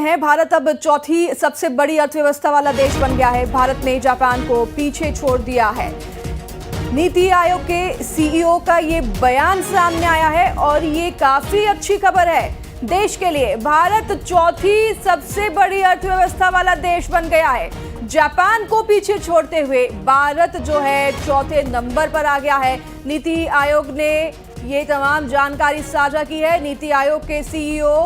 है। भारत अब चौथी सबसे बड़ी अर्थव्यवस्था वाला देश बन गया है। भारत ने जापान को पीछे छोड़ दिया है। नीति आयोग के सीईओ का ये बयान सामने आया है और ये काफी अच्छी खबर है देश के लिए। भारत चौथी सबसे बड़ी अर्थव्यवस्था वाला देश बन गया है। जापान को पीछे छोड़ते हुए भारत जो है चौथे नंबर पर आ गया है। नीति आयोग ने ये तमाम जानकारी साझा की है। नीति आयोग के सीईओ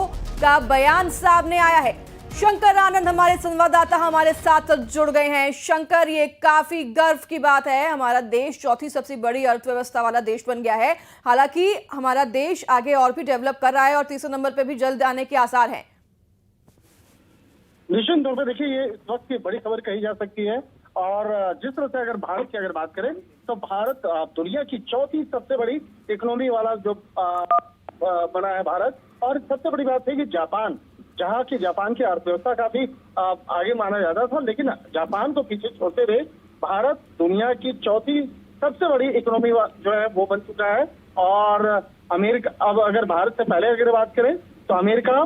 का बयान सामने आया है। शंकर आनंद हमारे संवाददाता हमारे साथ जुड़ गए हैं। शंकर, ये काफी गर्व की बात है। हमारा देश चौथी सबसे बड़ी अर्थव्यवस्था वाला देश बन गया है। हालांकि हमारा देश आगे और भी डेवलप कर रहा है और तीसरे नंबर पे भी जल्द आने के आसार हैं। निश्चित तौर पर देखिए, ये इस वक्त की बड़ी खबर कही जा सकती है। और जिस तरह से अगर भारत की बात करें तो भारत दुनिया की चौथी सबसे बड़ी इकोनॉमी वाला जो बना है भारत। और सबसे बड़ी बात है कि जापान, जहाँ की जापान की अर्थव्यवस्था काफी आगे माना जाता था, लेकिन जापान को पीछे छोड़ते हुए भारत दुनिया की चौथी सबसे बड़ी इकोनॉमी जो है वो बन चुका है। और अमेरिका, अब अगर भारत से पहले अगर बात करें तो अमेरिका,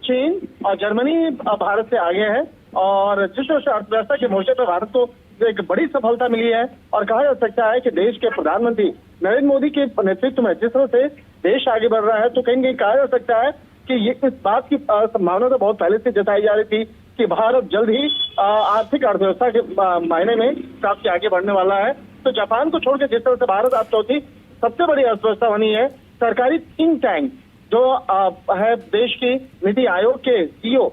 चीन और जर्मनी भारत से आगे है। और जिस तरह से अर्थव्यवस्था के मोर्चे पर भारत को एक बड़ी सफलता मिली है और कहा जा सकता है कि देश के प्रधानमंत्री नरेंद्र मोदी के नेतृत्व में जिस तरह से देश आगे बढ़ रहा है, तो कहीं कहीं कहा जा सकता है कि ये इस बात की संभावना तो बहुत पहले से जताई जा रही थी कि भारत जल्द ही आर्थिक अर्थव्यवस्था के मायने में काफी आगे बढ़ने वाला है। तो जापान को छोड़कर जिस तरह से भारत अब चौथी सबसे बड़ी अर्थव्यवस्था बनी है, सरकारी थिंक टैंक जो है देश की नीति आयोग के सीईओ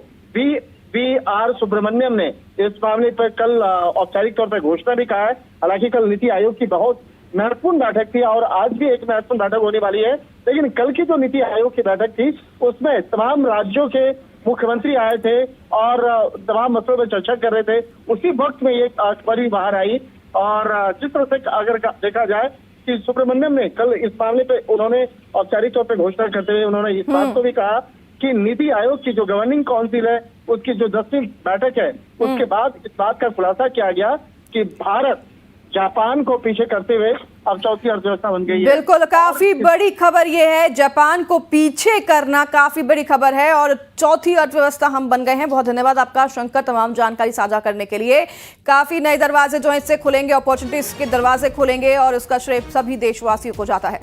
वी.आर. सुब्रमण्यम ने इस मामले पर कल औपचारिक तौर पर घोषणा भी कहा है। हालांकि कल नीति आयोग की बहुत महत्वपूर्ण बैठक थी और आज भी एक महत्वपूर्ण बैठक होने वाली है, लेकिन कल की जो नीति आयोग की बैठक थी उसमें तमाम राज्यों के मुख्यमंत्री आए थे और तमाम मसलों पर चर्चा कर रहे थे। उसी वक्त में ये खबर बाहर आई। और जिस तरह से अगर देखा जाए कि सुब्रमण्यम ने कल इस मामले पे उन्होंने औपचारिक तौर पर घोषणा करते हुए उन्होंने इस बात को भी कहा कि नीति आयोग की जो गवर्निंग काउंसिल है उसकी जो 10वीं बैठक है उसके बाद इस बात का खुलासा किया गया कि भारत जापान को पीछे करते हुए अब चौथी अर्थव्यवस्था बन गई है। बिल्कुल, काफी बड़ी खबर ये है। जापान को पीछे करना काफी बड़ी खबर है और चौथी अर्थव्यवस्था हम बन गए हैं। बहुत धन्यवाद आपका शंकर, तमाम जानकारी साझा करने के लिए। काफी नए दरवाजे जो है इससे खुलेंगे, अपॉर्चुनिटीज के दरवाजे खुलेंगे और उसका श्रेय सभी देशवासियों को जाता है।